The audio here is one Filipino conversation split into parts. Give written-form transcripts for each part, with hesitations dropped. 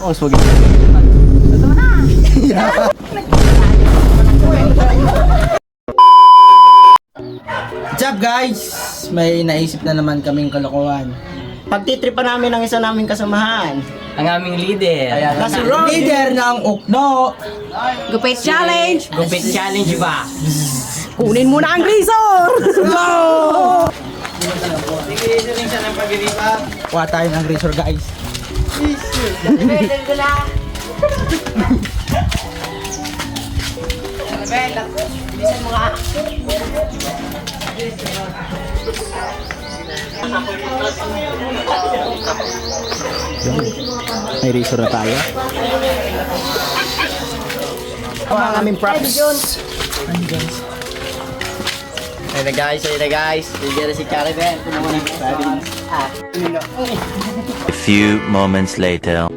ang swagin. Ito na. What's up guys? May naisip na naman kaming kalokohan. Pagtitripan namin ang isa naming kasamahan. Ang aming leader. Ayan, kasi leader ng Ukno. Gupit challenge! Gupit challenge ba? Kunin mo na ang razor! Go! Sige, ito rin siya ng pag-iripa. Kuha tayo ng razor guys. May razor na tayo. Ang aming props. Ayun na guys, ayun na guys. Nandiyan na si Caravan. A few moments later.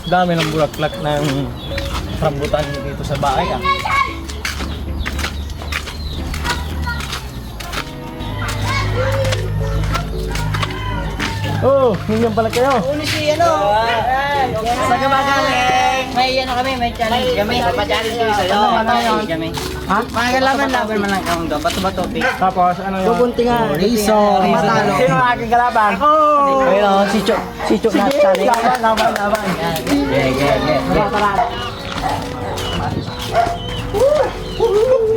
Dami ng bulaklak ng rambutan dito sa bahay ah. Oh, ganyan pala kayo. Uli si ano? Sa gabagaling. May ano kami, may challenge kami. Papa-challenge kami sa'yo. Challenge kami. Ha? Laban man lang kami doon. Bato-bato, pick. Tapos ano yung Bubuntingan. razor. Matalo. Sino ang aking kalaban? Oh! Ayun o, si Chok na challenge. Laban. Yeah.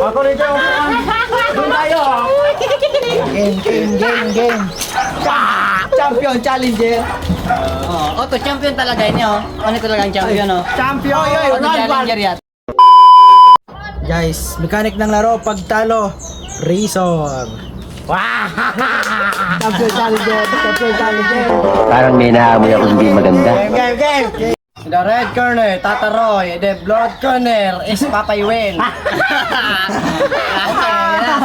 Ako rin dyan. Doon tayo. Game. Champion, challenger. Oh, to champion talaga yun, oh. Ano talaga ang champion, oh? Champion. Ano challenger yan? Guys, mechanic ng laro, pagtalo, razor. Champion challenger. Parang may naamoy ako hindi maganda. Game. The red corner, Tata Roy. The blood corner is Papa Yuel.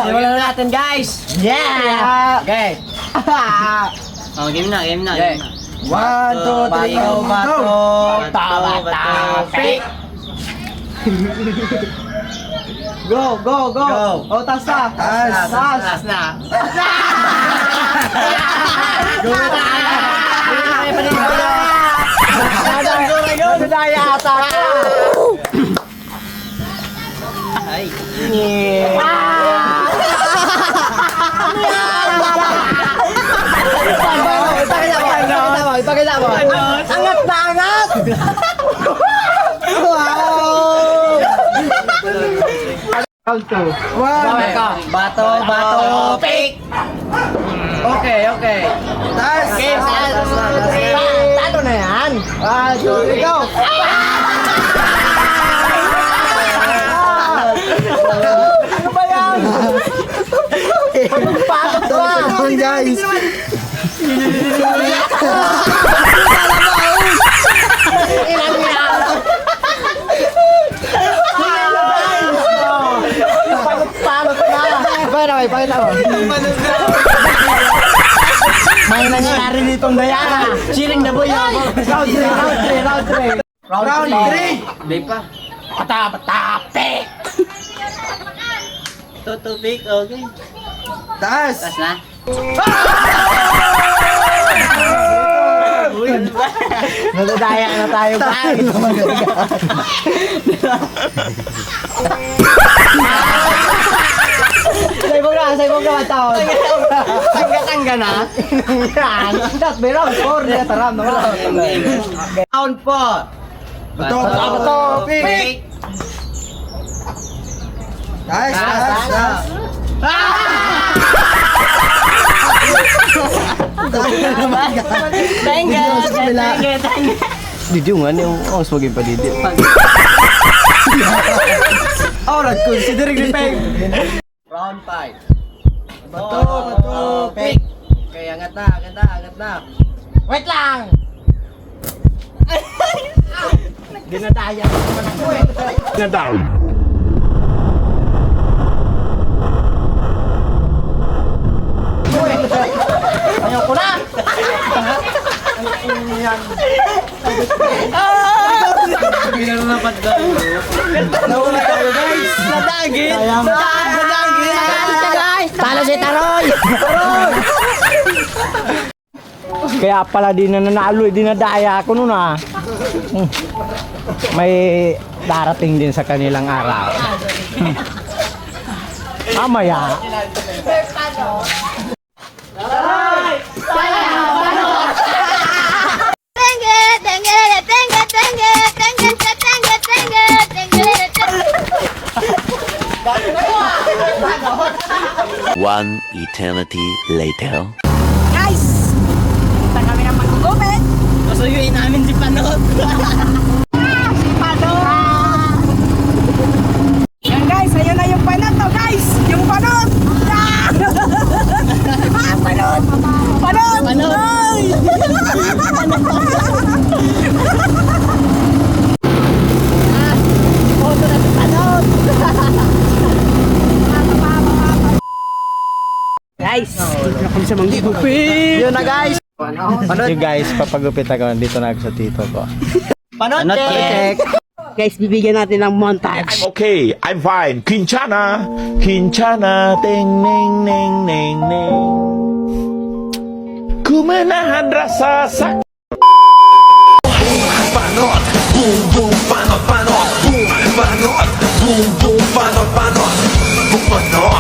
Simulan na natin, guys. Yeah! Okay. Oh, game na. 1, 2, 3, Bato, pick. Go! Oh, taas na! Taas na. Go na! Nadaya ata! Ay. Ipakita mo! Angat na angat! Wow! Round 2. Bato, pick. Okay. Taas! Game, Talo na yan! 1, 2, 3, go! Ano ba yan? Pagpatot ba? Guys! Pakita mo. May nangyari ditong dayana. Chilling na boy, Round 3. Di pa. Bata, pick. Toto, pick, okay. Taas. Taas na. Nadadaya na tayo guys. Saibog na matao. Tangga na. Yan. Dat may round 4 na taram na wala. Round 4. Bato, pick. Taas. Tangga. Didi nga yung swagin pa didi. Alright, considering the pay. Round 5. Bato, pick. Okay, angat na. Wait lang. Dinadaya naman ako eh. Ayaw ko na! Sayang. Talo si Taroy! Kaya pala di na nanalo, dinadaya ako nun ah. May darating din sa kanilang araw. Mamaya. One eternity later. Guys! Punta kami ng magugupit. Pasuyuin namin si Panot. Yan guys, ayun na yung panot to guys! Yung panot! Ah! Panot! Panot! Panot! Ay! Photo na si panot! Guys, dito na kami sa manggugupit! Yun na guys. Yung guys, papagupit ako. Dito na ako sa tito ko. Panot, check. Guys, bibigyan natin ng montage. Okay, I'm fine. Quinchana, Quinchana, ting, ning, ning, ning, ning. Kumanahan rasa sak. Panot, boom, boom, panot, panot, boom, panot, boom, boom, panot, panot, boom, panot.